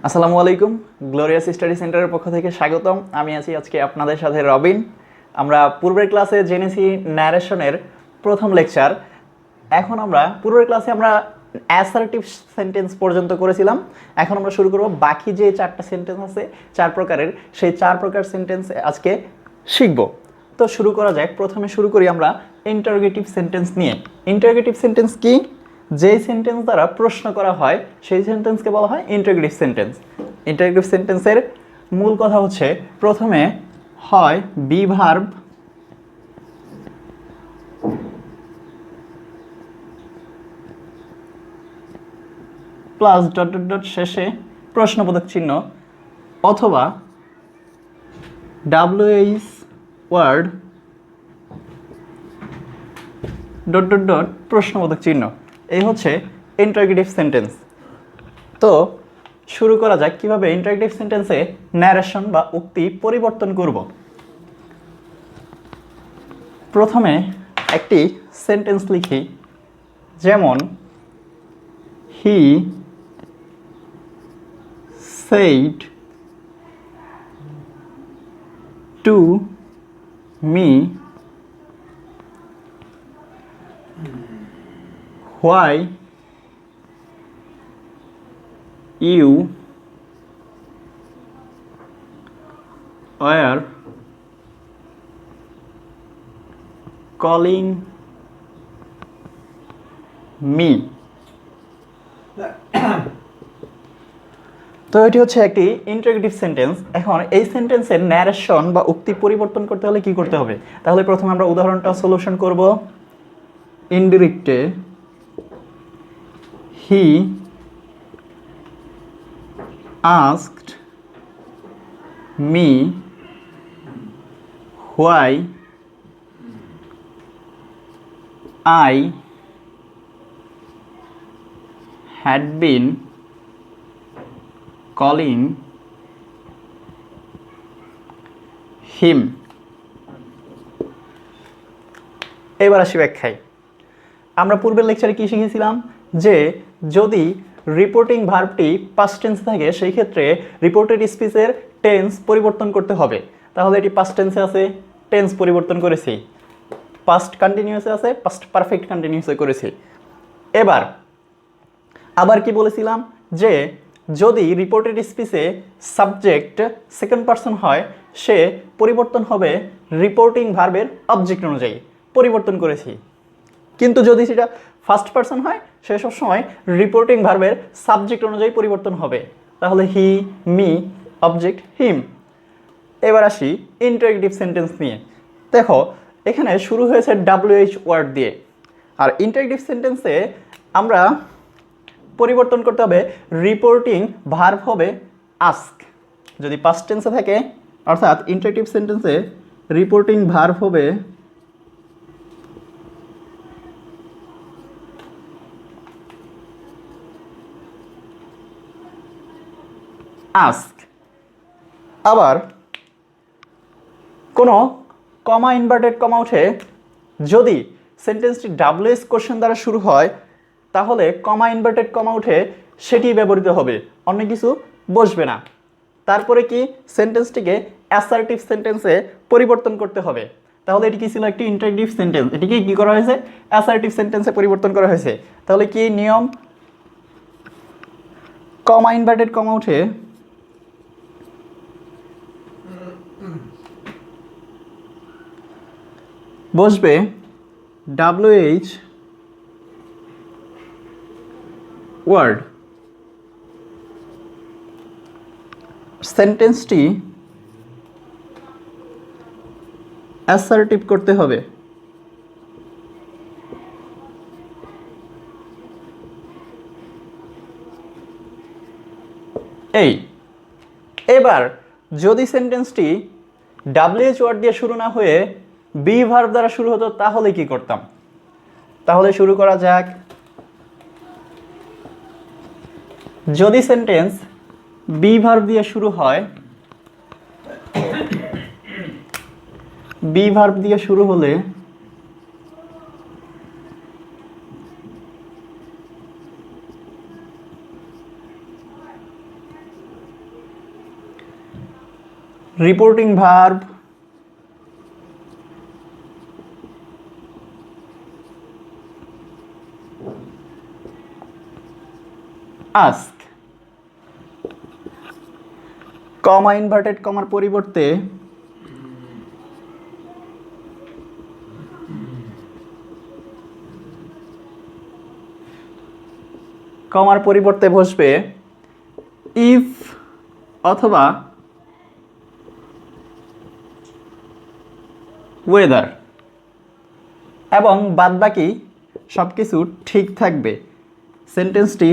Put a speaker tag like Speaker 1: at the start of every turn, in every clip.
Speaker 1: আসসালামু আলাইকুম। Glorious study সেন্টারের পক্ষ থেকে স্বাগতম। আমি আছি আজকে আপনাদের সাথে রবিন। আমরা পূর্বের ক্লাসে জেনেছি ন্যারেশনের প্রথম লেকচার। এখন আমরা পূর্বের ক্লাসে আমরা অ্যাসার্টিভ সেন্টেন্স পর্যন্ত করেছিলাম। এখন আমরা শুরু করব বাকি যে চারটা সেন্টেন্স আছে, চার প্রকারের, সেই চার প্রকার সেন্টেন্স আজকে শিখব। তো শুরু করা যাক। প্রথমে শুরু করি আমরা ইন্টারোগেটিভ সেন্টেন্স নিয়ে। ইন্টারোগেটিভ সেন্টেন্স কি? যেই সেন্টেন্স দ্বারা প্রশ্ন করা হয় সেই সেন্টেন্সকে বলা হয় ইন্টারোগেটিভ সেন্টেন্স। ইন্টারোগেটিভ সেন্টেন্সের মূল কথা হচ্ছে প্রথমে হয় be verb, plus dot dot dot শেষে প্রশ্নবোধক চিহ্ন, অথবা WH word dot dot dot প্রশ্নবোধক চিহ্ন। এই হচ্ছে ইন্টারোগেটিভ সেন্টেন্স। তো শুরু করা যাক কিভাবে ইন্টারোগেটিভ সেন্টেন্সে ন্যারেশন বা উক্তি পরিবর্তন করব। প্রথমে একটি সেন্টেন্স লিখি, যেমন হি said to me why you were calling me। তো এটি হচ্ছে একটি ইন্টারোগেটিভ সেন্টেন্স। এখন এই সেন্টেন্সের ন্যারেশন বা উক্তি পরিবর্তন করতে হলে কি করতে হবে? তাহলে প্রথমে আমরা উদাহরণটা সলিউশন করব। ইনডিরেক্টে হি asked me why I had been calling him। এবার আসি ব্যাখ্যায়। আমরা পূর্বের লেকচারে কি শিখেছিলাম যে যদি রিপোর্টিং ভার্বটি পাস্ট টেন্সে থাকে সেই ক্ষেত্রে রিপোর্টেড স্পিচের টেন্স পরিবর্তন করতে হবে। তাহলে এটি পাস্ট টেন্সে আছে, টেন্স পরিবর্তন করেছি। পাস্ট কন্টিনিউয়াসে আছে, পাস্ট পারফেক্ট কন্টিনিউয়াসে করেছি। এবার আবার কি বলেছিলাম যে যদি রিপোর্টেড স্পিচে সাবজেক্ট সেকেন্ড পারসন হয় সে পরিবর্তন হবে রিপোর্টিং ভার্বের অবজেক্ট অনুযায়ী, পরিবর্তন করেছি। কিন্তু যদি সেটা ফার্স্ট পারসন হয় সে সবসময় রিপোর্টিং ভার্বের সাবজেক্ট অনুযায়ী পরিবর্তন হবে। তাহলে হি, মি, অবজেক্ট হিম। এবার আসি ইন্টারোগেটিভ সেন্টেন্স নিয়ে। দেখো এখানে শুরু হয়েছে ডাব্লিউএইচ ওয়ার্ড দিয়ে, আর ইন্টারোগেটিভ সেন্টেন্সে আমরা পরিবর্তন করতে হবে রিপোর্টিং ভার্ব হবে আস্ক। যদি পাস্ট টেন্সে থাকে অর্থাৎ ইন্টারোগেটিভ সেন্টেন্সে রিপোর্টিং ভার্ব হবে আস্ক। আবার কোনো কমা ইনভার্টেড কমা উঠে যদি সেন্টেন্সটি ডাব্লিউএস কোশ্চেন দ্বারা শুরু হয় তাহলে কমা ইনভার্টেড কমা উঠে সেটি ব্যবহৃত হবে, অন্য কিছু বসবে না। তারপরে কি সেন্টেন্সটিকে অ্যাসার্টিভ সেন্টেন্সে পরিবর্তন করতে হবে। তাহলে এটি কি ছিল? একটি ইন্টারোগেটিভ সেন্টেন্স, এটিকে কি করা হয়েছে? অ্যাসার্টিভ সেন্টেন্সে পরিবর্তন করা হয়েছে। তাহলে কি নিয়ম? কমা ইনভার্টেড কমা উঠে বসবে ডাব্লিউএইচ ওয়ার্ড। সেন্টেন্সটি অ্যাসার্টিভ করতে হবে। এবার যদি সেন্টেন্সটি ডাব্লিউএইচ ওয়ার্ড দিয়ে শুরু না হয়ে বি ভার্ব দ্বারা শুরু হতো তাহলে কি করতাম? তাহলে শুরু করা যাক। যদি সেন্টেন্স বি ভার্ব দিয়ে শুরু হয়, বি ভার্ব দিয়ে শুরু হলে reporting verb ask, comma inverted কমার পরিবর্তে বসবে ইফ অথবা ওয়েদার, এবং বাদবাকি সব কিছু ঠিক থাকবে। সেন্টেন্সটি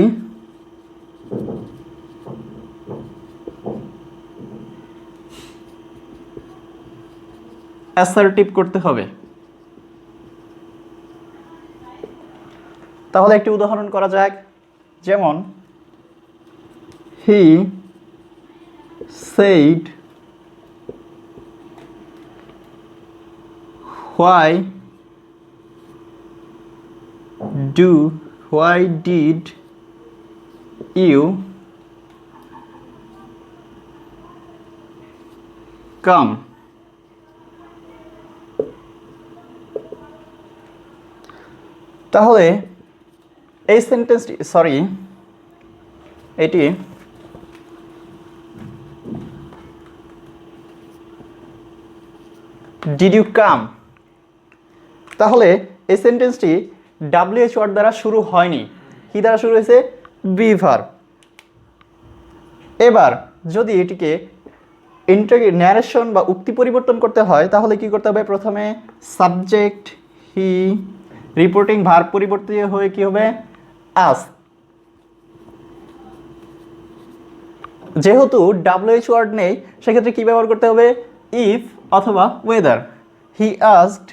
Speaker 1: অ্যাসার্টিভ করতে হবে। তাহলে একটি উদাহরণ করা যাক, যেমন হি said why did you come? তাহলে এই সেন্টেন্সটি এটি ডিড ইউ কাম, তাহলে এই সেন্টেন্সটি WH ওয়ার্ড দ্বারা শুরু হয়নি, কি দ্বারা শুরু হয়েছে? Be verb. এবার যদি এটিকে ন্যারেশন বা উক্তি পরিবর্তন করতে হয় তাহলে কি করতে হবে? প্রথমে সাবজেক্ট হি, রিপোর্টিং ভার্ব পরিবর্তিত হয়ে কি হবে? আস। যেহেতু WH ওয়ার্ড নেই সেক্ষেত্রে কি ব্যবহার করতে হবে? ইফ অথবা whether. He asked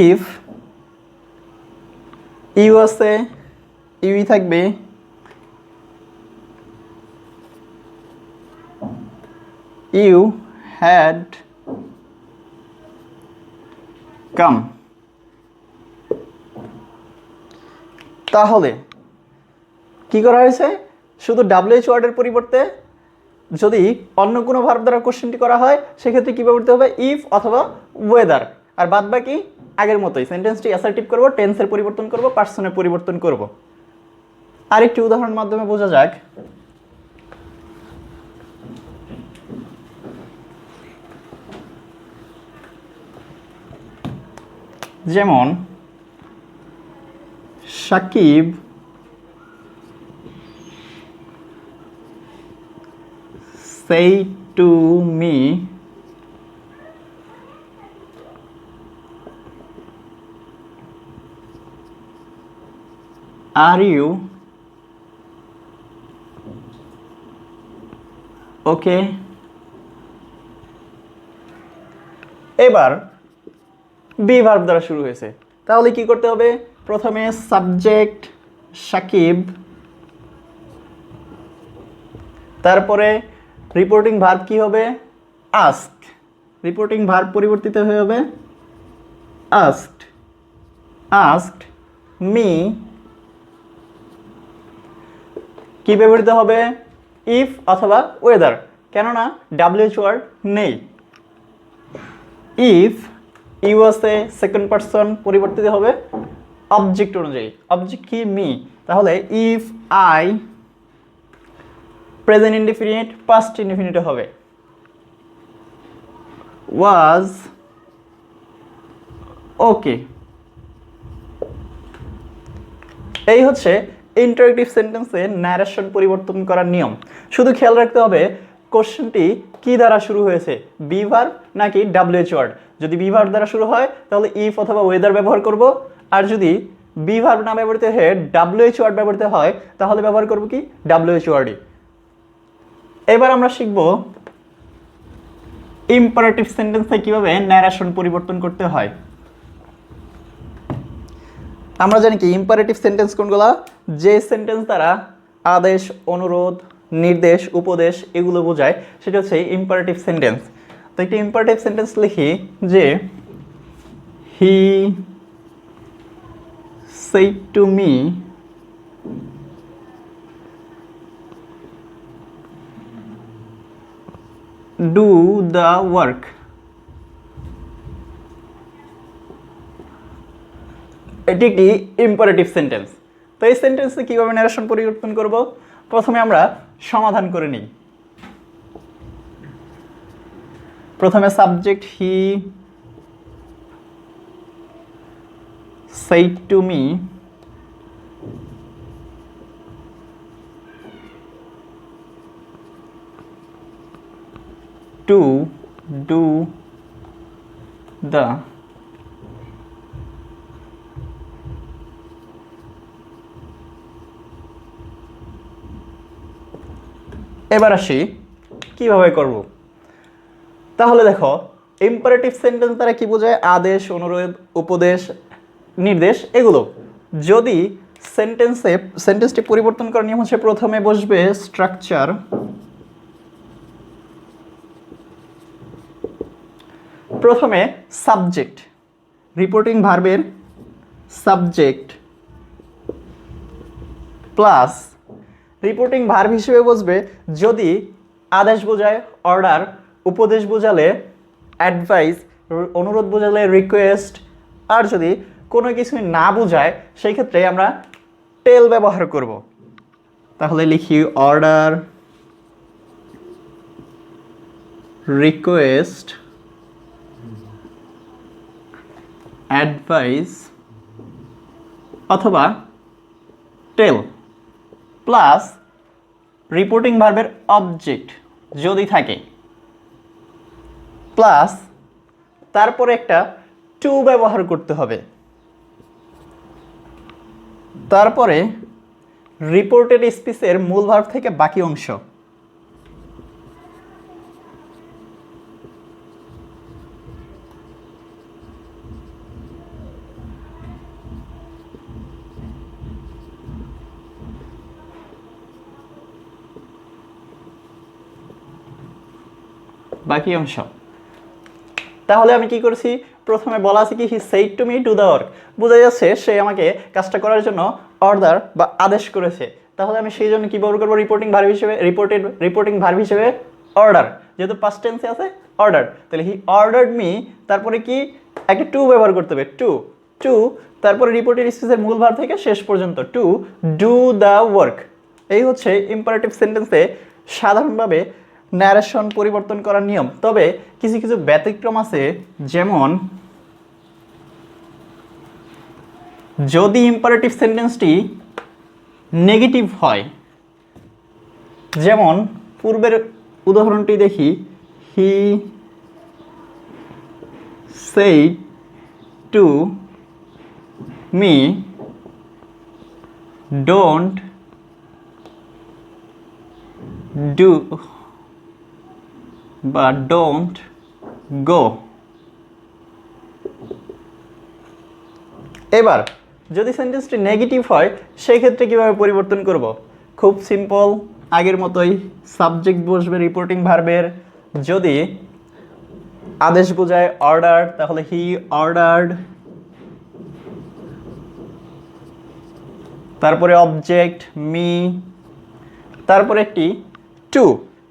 Speaker 1: if, you আছে, ইউই থাকবে, ইউ হ্যাড কাম। তাহলে কি করা হয়েছে? শুধু WH ওয়ার্ডের পরিবর্তে যদি অন্য কোনো ভার্ব দ্বারা কোশ্চেনটি করা হয় সেক্ষেত্রে কি ব্যবহৃত হবে? ইফ অথবা ওয়েদার। আর বাদ বাকি আগের মতোই, সেন্টেন্সটি অ্যাসার্টিভ করব, টেন্সের পরিবর্তন করব, পার্সনের পরিবর্তন করব। আরেকটি উদাহরণ মাধ্যমে বোঝা যাক, যেমন Sakib said to me are you okay? এবার বি ভার্ব দ্বারা শুরু হয়েছে, তাহলে কি করতে হবে? প্রথমে সাবজেক্ট সাকিব, তারপরে রিপোর্টিং ভার্ব কি হবে? আস্ক। রিপোর্টিং ভার্ব পরিবর্তিত হয়ে হবে আস্কড, আস্কড মি। কি ব্যবহৃত হবে? ইফ অথবা ওয়েদার, কেননা WH ওয়ার্ড নেই। ইফ, ইউ আছে, সেকেন্ড পারসন, পরিবর্তিত হবে অবজেক্ট অনুযায়ী। অবজেক্ট কি? মি। তাহলে if I, present indefinite past indefinite হবে ওয়াজ ওকে। এই হচ্ছে ইন্টারেক্টিভ সেন্টেন্সে ন্যারেশন পরিবর্তন করার নিয়ম। শুধু খেয়াল রাখতে হবে কোশ্চেনটি কি দ্বারা শুরু হয়েছে, বি ভার্ব নাকি WH ওয়ার্ড। যদি বি ভার্ব দ্বারা শুরু হয় তাহলে ইফ অথবা ওয়েদার ব্যবহার করব, আর যদি বি ভার্ব না ব্যবহৃত হয়ে WH ওয়ার্ড ব্যবহৃত হয় তাহলে ব্যবহার করব কি? WH ওয়ার্ডই। এবার আমরা শিখব ইম্পারেটিভ সেন্টেন্সে কিভাবে ন্যারেশন পরিবর্তন করতে হয়। আমরা জানি কি ইম্পারেটিভ সেন্টেন্স কোনগুলা? যে সেন্টেন্স দ্বারা আদেশ, অনুরোধ, নির্দেশ, উপদেশ এগুলো বোঝায় সেটা হচ্ছে ইম্পারেটিভ সেন্টেন্স। তো একটি ইম্পারেটিভ সেন্টেন্স লিখি যে হি said to me do the work. এটি একটি ইম্পারেটিভ সেন্টেন্স। তো এই সেন্টেন্সে কীভাবে ন্যারেশন পরিবর্তন করব, প্রথমে আমরা সমাধান করে নিই। প্রথমে subject he said to me to do the এবার আসি কিভাবে করব। তাহলে দেখো ইম্পারেটিভ সেন্টেন্স দ্বারা কি বোঝায়, আদেশ, অনুরোধ, উপদেশ, নির্দেশ এগুলো। যদি সেন্টেন্সটি পরিবর্তন করার নিয়ম হচ্ছে প্রথমে বসবে স্ট্রাকচার, প্রথমে সাবজেক্ট, রিপোর্টিং ভার্বের সাবজেক্ট প্লাস রিপোর্টিং ভার্ব হিসেবে বসবে যদি আদেশ বোঝায় অর্ডার, উপদেশ বোঝালে অ্যাডভাইস, অনুরোধ বোঝালে রিকোয়েস্ট, আর যদি কোনো কিছুই না বোঝায় সেই ক্ষেত্রে আমরা টেল ব্যবহার করব। তাহলে লিখি অর্ডার, রিকোয়েস্ট, অ্যাডভাইস অথবা টেল প্লাস রিপোর্টিং ভার্বের অবজেক্ট যদি থাকে প্লাস তারপরে একটা টু ব্যবহার করতে হবে, তারপরে রিপোর্টেড স্পিচের মূল ভার্ব থেকে বাকি অংশ। বাকি অংশ। তাহলে আমি কি করেছি, প্রথমে বলা আছে কি he said to me do the work, বোঝা যাচ্ছে সে আমাকে কাজটা করার জন্য অর্ডার বা আদেশ করেছে। তাহলে আমি সেই জন্য কি ব্যবহার করবো, রিপোর্টিং ভার্ব হিসেবে রিপোর্টিং ভার্ব হিসেবে অর্ডার, যেহেতু পাস্ট টেন্সে আছে অর্ডার, তাহলে হি অর্ডার্ড মি, তারপরে কি একটা টু ব্যবহার করতে হবে, টু তারপরে রিপোর্টেড স্পিচের মূল ভার্ব থেকে শেষ পর্যন্ত টু ডু দ্য ওয়ার্ক। এই হচ্ছে ইম্পারেটিভ সেন্টেন্সে সাধারণভাবে ন্যারেশন পরিবর্তন করার নিয়ম। তবে কিছু কিছু ব্যতিক্রম আছে, যেমন যদি ইম্পারেটিভ সেন্টেন্সটি নেগেটিভ হয়, যেমন পূর্বের উদাহরণটি দেখি, হি said to me don't do বা don't go। এবার যদি সেন্টেন্সটি নেগেটিভ হয় সেই ক্ষেত্রে কিভাবে পরিবর্তন করব, খুব সিম্পল, আগের মতোই সাবজেক্ট বসবে রিপোর্টিং ভার্বের, যদি আদেশ বোঝায় অর্ডার তাহলে হি অর্ডার্ড, তারপরে অবজেক্ট মি, তারপরে একটি টু।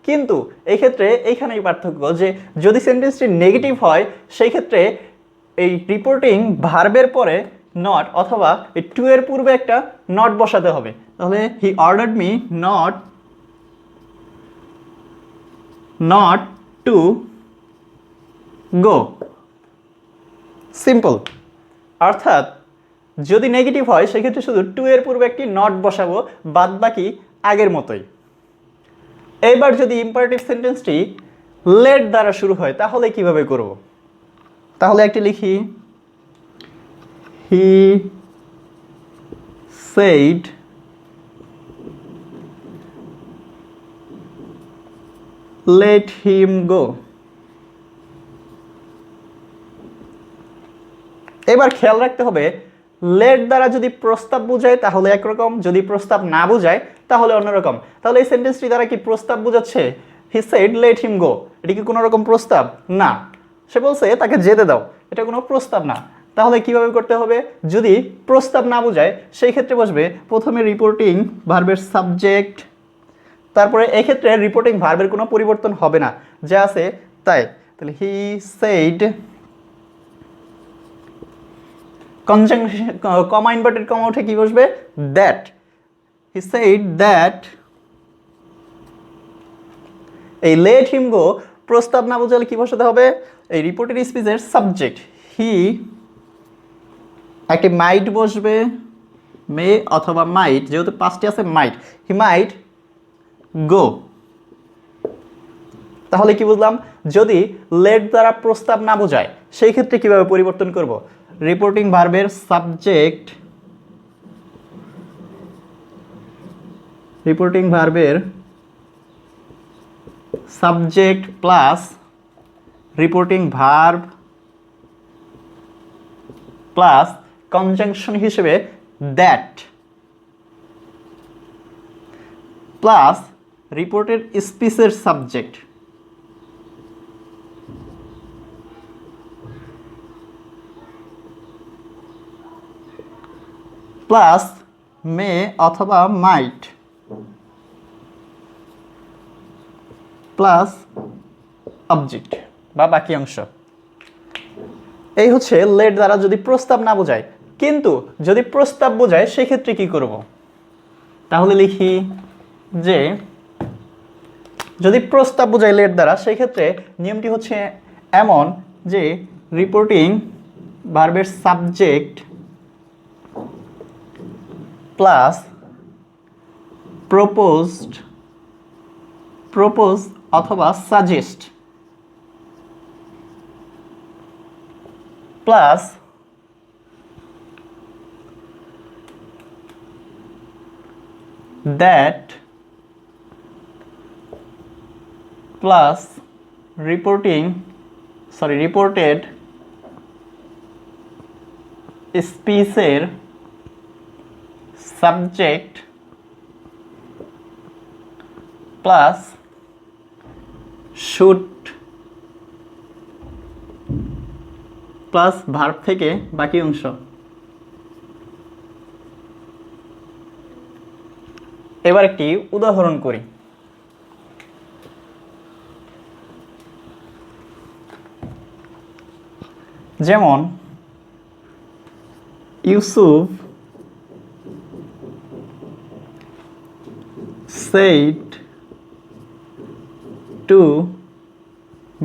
Speaker 1: কিন্তু এই ক্ষেত্রে এইখানেই পার্থক্য যে যদি সেন্টেন্সটি নেগেটিভ হয় সেই ক্ষেত্রে এই রিপোর্টিং ভার্বের পরে নট অথবা এই টু এর পূর্বে একটা নট বসাতে হবে। তাহলে he ordered me not to go. Simple. অর্থাৎ যদি নেগেটিভ হয় সেক্ষেত্রে শুধু টু এর পূর্বে একটি নট বসাবো, বাদ বাকি আগের মতোই। এবার যদি ইম্পারেটিভ সেন্টেন্সটি লেট দ্বারা শুরু হয় তাহলে কিভাবে করব, তাহলে একটি লিখি হি said let him go। এবার খেয়াল রাখতে হবে লেট দ্বারা যদি প্রস্তাব বোঝায় তাহলে একরকম, যদি প্রস্তাব না বোঝায় তাহলে অন্যরকম। তাহলে এই সেন্টেন্সটি দ্বারা কি প্রস্তাব বোঝাচ্ছে, হি সেড লেট হিম গো, এটা কি কোনো রকম প্রস্তাব না, সে বলছে তাকে যেতে দাও, এটা কোনো প্রস্তাব না। তাহলে কিভাবে করতে হবে, যদি প্রস্তাব না বোঝায় সেই ক্ষেত্রে বসবে প্রথমে রিপোর্টিং ভার্বের সাবজেক্ট, তারপরে এক্ষেত্রে রিপোর্টিং ভার্বের কোনো পরিবর্তন হবে না, যা আছে তাই। তাহলে he said, conjunction comma inverted comma উঠে কি বসবে? দ্যাট। হি সেইড দ্যাট, এই লেট হিম গো প্রস্তাব না বোঝালে কি বসাতে হবে? এই রিপোর্টেড স্পিচের সাবজেক্ট হি, একটি মাইট বসবে, মে অথবা মাইট, যেহেতু পাঁচটি আছে মাইট, হি মাইট গো। তাহলে কি বুঝলাম? যদি লেট দ্বারা প্রস্তাব না বোঝায় সেই ক্ষেত্রে কিভাবে পরিবর্তন করব? রিপোর্টিং ভার্বের সাবজেক্ট, রিপোর্টিং ভার্বের subject plus reporting verb plus conjunction হিসেবে দ্যাট প্লাস রিপোর্টেড স্পিচের সাবজেক্ট প্লাস মে অথবা মাইট প্লাস অবজেক্ট বা বাকি অংশ। এই হচ্ছে লেট দ্বারা যদি প্রস্তাব না বোঝায়। কিন্তু যদি প্রস্তাব বোঝায় সেক্ষেত্রে কি করব? তাহলে লিখি যে যদি প্রস্তাব বোঝায় লেট দ্বারা সেক্ষেত্রে নিয়মটি হচ্ছে এমন যে রিপোর্টিং ভার্বের সাবজেক্ট প্লাস প্রপোজ অথবা suggest plus that plus reported স্পিচের subject plus should plus verb থেকে বাকি অংশ। এবার একটি উদাহরণ করি। যেমন Yusuf said to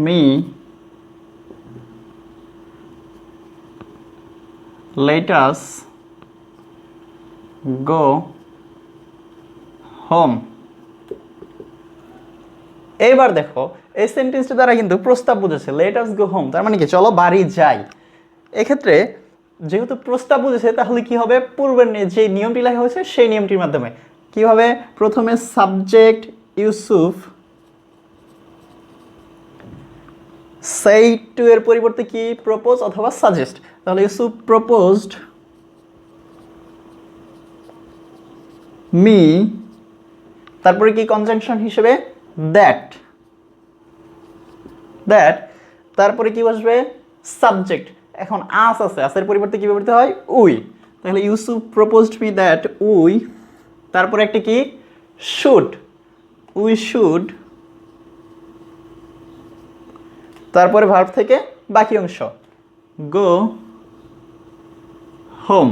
Speaker 1: me, let us go home. এবার দেখো এই সেন্টেন্সটি দ্বারা কিন্তু প্রস্তাব বুঝেছে, লেট আস গো হোম, তার মানে কি চলো বাড়ি যাই। এক্ষেত্রে যেহেতু প্রস্তাব বুঝেছে তাহলে কি হবে? পূর্বের যে নিয়মটি লেখা হয়েছে সেই নিয়মটির মাধ্যমে কিভাবে? প্রথমে সাবজেক্ট ইউসুফ, সেইড টু এর পরিবর্তে কি প্রপোজ অথবা সাজেস্ট, তাহলে ইউসুফ প্রপোজড মি, তারপরে কি কনজাংশন হিসেবে দ্যাট, তারপরে কি বসবে? সাবজেক্ট। এখন আস আছে, আসের পরিবর্তে কি ব্যবহৃত হয়? উই। তাহলে Yusuf proposed me that we, তারপরে একটা কি? শুড, উই শুড, তারপরে ভার্ব থেকে বাকি অংশ গো হোম।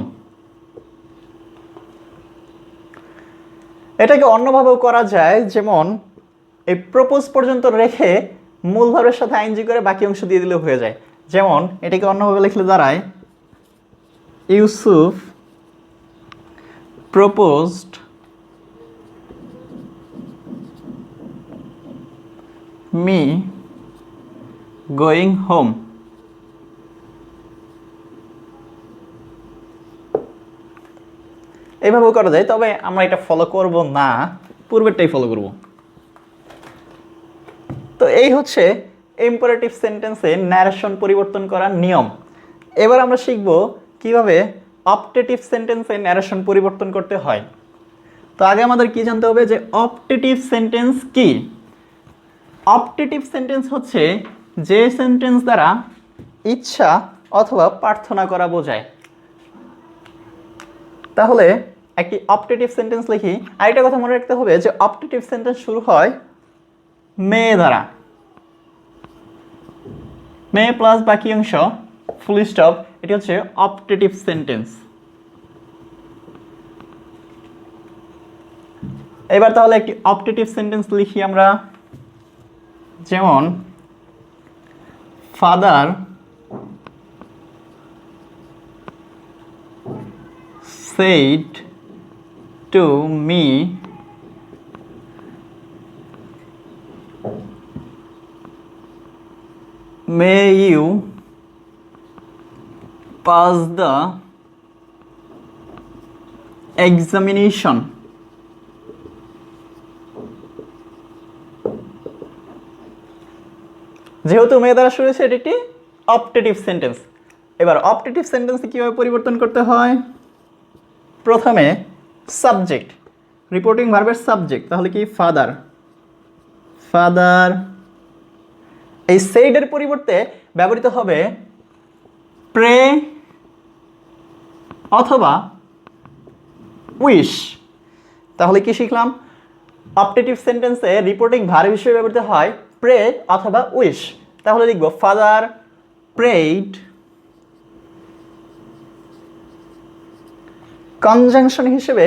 Speaker 1: এটাকে অন্যভাবেও করা যায়, যেমন এই প্রপোজ পর্যন্ত রেখে মূল ভার্বের সাথে আইএনজি করে বাকি অংশ দিয়ে দিলেও হয়ে যায়। যেমন এটাকে অন্যভাবে লিখলে দাঁড়ায় Yusuf proposed me going home. এইভাবেও করা যায়, তবে আমরা এটা ফলো করব না, পূর্বেরটাই ফলো করব। তো এই হচ্ছে ইম্পারেটিভ সেন্টেন্সে ন্যারেশন পরিবর্তন করার নিয়ম। এবার আমরা শিখব কিভাবে অপটেটিভ সেন্টেন্সে ন্যারেশন পরিবর্তন করতে হয়। তো আগে আমাদের কি জানতে হবে যে অপটেটিভ সেন্টেন্স কি? অপটেটিভ সেন্টেন্স হচ্ছে যে সেন্টেন্স দ্বারা ইচ্ছা অথবা প্রার্থনা করা বোঝায়। তাহলে একটি অপটেটিভ সেন্টেন্স লিখি। আরেকটা কথা মনে রাখতে হবে যে অপটেটিভ সেন্টেন্স শুরু হয় মেয়ে দ্বারা, মেয়ে প্লাস বাকি অংশ ফুল স্টপ, এটি হচ্ছে অপটেটিভ সেন্টেন্স। এবার তাহলে একটি অপটেটিভ সেন্টেন্স লিখি আমরা, যেমন father said to me may you pass the examination. যেহেতু মেয়ে দ্বারা শুরু হয়েছে, এটি একটি অপটেটিভ সেন্টেন্স। এবার অপটেটিভ সেন্টেন্সে কীভাবে পরিবর্তন করতে হয়? প্রথমে সাবজেক্ট, রিপোর্টিং ভার্বের সাবজেক্ট, তাহলে কি ফাদার, ফাদার। এই সেইডের পরিবর্তে ব্যবহৃত হবে প্রে অথবা উইশ। তাহলে কি শিখলাম? অপটেটিভ সেন্টেন্সে রিপোর্টিং ভার্ব হিসেবে ব্যবহৃত হয় প্রে অথবা উইশ। তাহলে লিখব ফাদার প্রেইড। কনজাংশন হিসেবে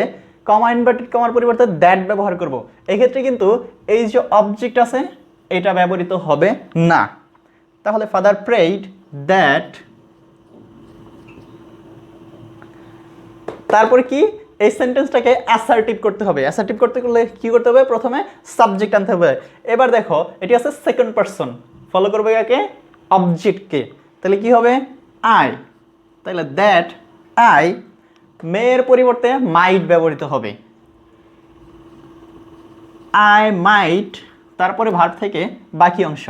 Speaker 1: কমা ইনভার্টেড কমার পরিবর্তে দ্যাট ব্যবহার করব। এক্ষেত্রে কিন্তু এই যে অবজেক্ট আছে এটা ব্যবহৃত হবে না। তাহলে ফাদার প্রেইড দ্যাট। তারপরে কি, এই সেন্টেন্সটাকে অ্যাসার্টিভ করতে হবে। অ্যাসার্টিভ করতে গেলে কি করতে হবে? প্রথমে সাবজেক্ট আনতে হবে। এবার দেখো এটি আছে সেকেন্ড পারসন, ফলো করবে কাকে? অবজেক্টকে। তাহলে কি হবে? আই। তাহলে দ্যাট আই, মেয়ের পরিবর্তে মাইট ব্যবহৃত হবে। আই মাইট, তারপরে ভার্ব থেকে বাকি অংশ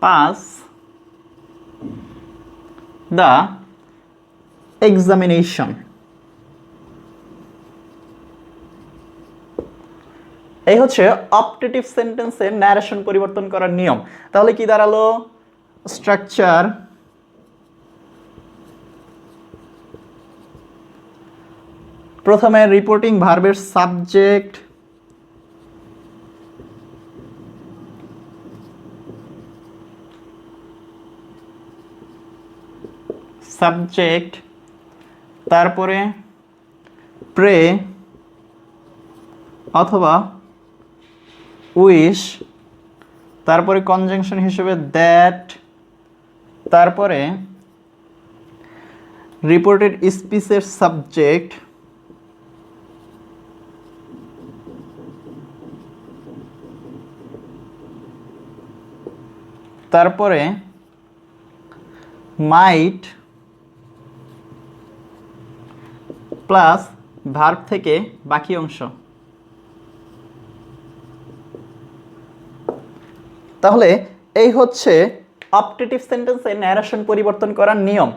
Speaker 1: পাস দ্য এক্সামিনেশন। এই হচ্ছে অপটেটিভ সেন্টেন্সের ন্যারেশন পরিবর্তন করার নিয়ম। তাহলে কি দাঁড়ালো? স্ট্রাকচার, প্রথমে রিপোর্টিং ভার্বের সাবজেক্ট, সাবজেক্ট, তারপরে প্রে অথবা উইশ, তারপরে কনজাংশন হিসেবে দ্যাট, তারপরে রিপোর্টেড স্পিচের সাবজেক্ট, তারপরে মাইট প্লাস ভার্ব থেকে বাকি অংশ। তাহলে এই হচ্ছে অপটেটিভ সেন্টেন্সে ন্যারেশন পরিবর্তন করার নিয়ম।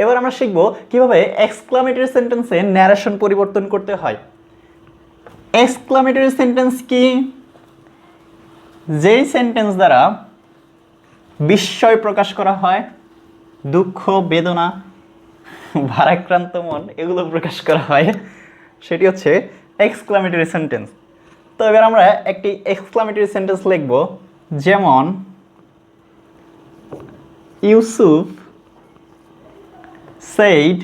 Speaker 1: এবার আমরা শিখব কিভাবে এক্সক্লামেটরি সেন্টেন্সে ন্যারেশন পরিবর্তন করতে হয়। এক্সক্লামেটরি সেন্টেন্স কি? যেই সেন্টেন্স দ্বারা বিস্ময় প্রকাশ করা হয়, দুঃখ, বেদনা, ভারাক্রান্ত মন, এগুলো প্রকাশ করা হয়, সেটি হচ্ছে এক্সক্লামেটরি সেন্টেন্স। তো এবার আমরা একটি এক্সক্লামেটরি সেন্টেন্স লিখব, যেমন Yusuf said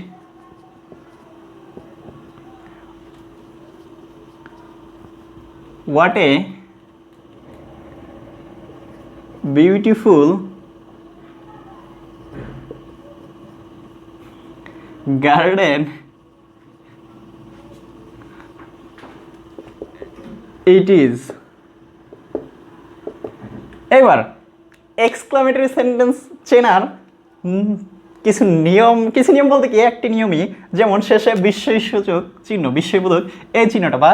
Speaker 1: what a beautiful garden it is। এবার এক্সক্লামেটরি সেন্টেন্স চেনার কিছু নিয়ম বলতে কি একটি নিয়মই, যেমন শেষে বিস্ময়সূচক চিহ্ন, বিস্ময়বোধক এই চিহ্নটা বা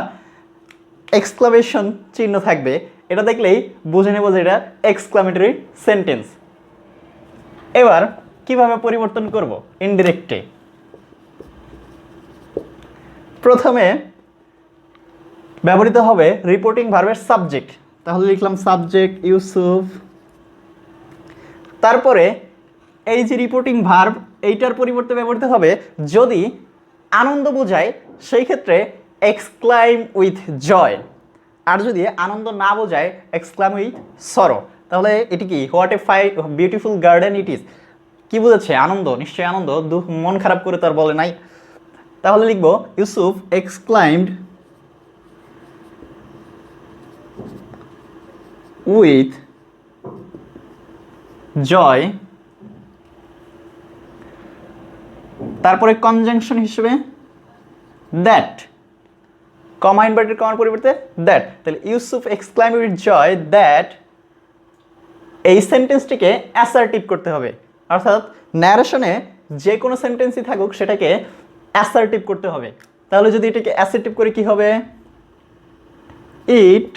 Speaker 1: এক্সক্লামেশন চিহ্ন থাকবে। এটা দেখলেই বুঝে নেব যে এটা এক্সক্লামেটরি সেন্টেন্স। এবার কিভাবে পরিবর্তন করব? ইনডিরেক্টে। প্রথমে ব্যবহৃত হবে রিপোর্টিং ভার্বের সাবজেক্ট, তাহলে লিখলাম সাবজেক্ট ইউসুফ। তারপরে এই যে রিপোর্টিং ভার্ব, এইটার পরিবর্তে ব্যবহৃত হবে যদি আনন্দ বোঝায়, সেই ক্ষেত্রে এক্সক্লাইম উইথ জয়, আর যদি আনন্দ না বোঝায় এক্সক্লাইম উইথ সরো। তাহলে এটি কি? What a beautiful garden it is. কি বুঝাচ্ছে? আনন্দ, নিশ্চয়ই আনন্দ, মন খারাপ করে তো আর বলে নাই। তাহলে লিখবো ইউসুফ এক্সক্লাইমড উইথ জয়, তারপরে কনজাংশন হিসেবে দ্যাট, কমা ইনভার্টেড কমার পরিবর্তে দ্যাট। তাহলে Yusuf exclaim with joy that, এই সেন্টেন্সটিকে অ্যাসার্টিভ করতে হবে, অর্থাৎ ন্যারেশনে যে কোনো সেন্টেন্সই থাকুক সেটাকে অ্যাসার্টিভ করতে হবে। তাহলে যদি এটাকে অ্যাসার্টিভ করে কি হবে? ইট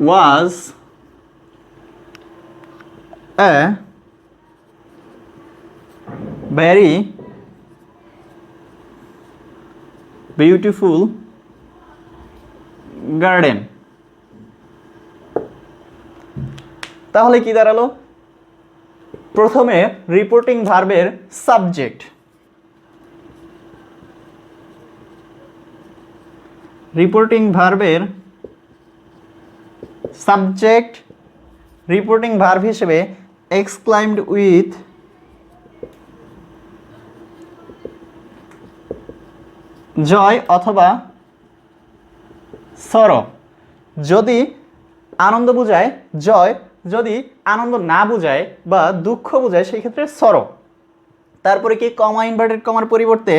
Speaker 1: ওয়াজ এ ভেরি বিউটিফুল গার্ডেন। তাহলে কি দাঁড়ালো? প্রথমে রিপোর্টিং ভার্বের সাবজেক্ট, রিপোর্টিং ভার্বের সাবজেক্ট রিপোর্টিং ভার্ব হিসেবে এক্সক্লাইমড উইথ জয় অথবা সরো। যদি আনন্দ বোঝায় জয়, যদি আনন্দ না বোঝায় বা দুঃখ বোঝায় সেই ক্ষেত্রে সরো। তারপরে কি? কমা ইনভার্টেড কমার পরিবর্তে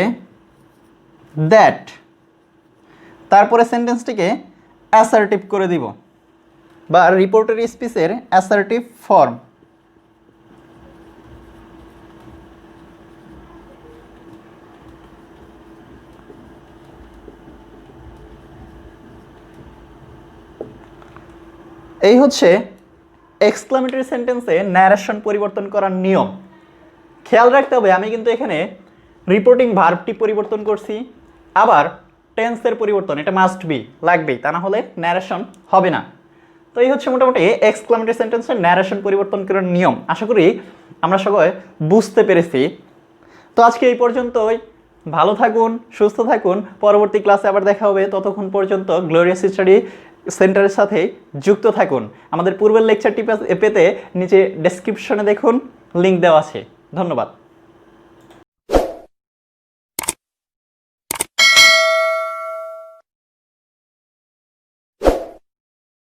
Speaker 1: দ্যাট, তারপরে সেন্টেন্সটিকে অ্যাসার্টিভ করে দিব বা রিপোর্টের স্পিচের অ্যাসার্টিভ ফর্ম। এই হচ্ছে এক্সক্লামেটরি সেন্টেন্সে ন্যারেশন পরিবর্তন করার নিয়ম। খেয়াল রাখতে হবে আমি কিন্তু এখানে রিপোর্টিং ভার্বটি পরিবর্তন করছি, আবার টেন্সের পরিবর্তন, এটা মাস্ট বি, লাগবেই, তা না হলে ন্যারেশন হবে না। তো এই হচ্ছে মোটামুটি এক্সক্লামেটরি সেন্টেন্সের ন্যারেশন পরিবর্তন করার নিয়ম। আশা করি আমরা সবাই বুঝতে পেরেছি। তো আজকে এই পর্যন্তই। ভালো থাকুন, সুস্থ থাকুন, পরবর্তী ক্লাসে আবার দেখা হবে। ততক্ষণ পর্যন্ত গ্লোরিয়াস স্টাডি সেন্টারের সাথে যুক্ত থাকুন। আমাদের পূর্বের লেকচারটি পেতে নিচে ডেসক্রিপশনে দেখুন, লিঙ্ক দেওয়া আছে। ধন্যবাদ।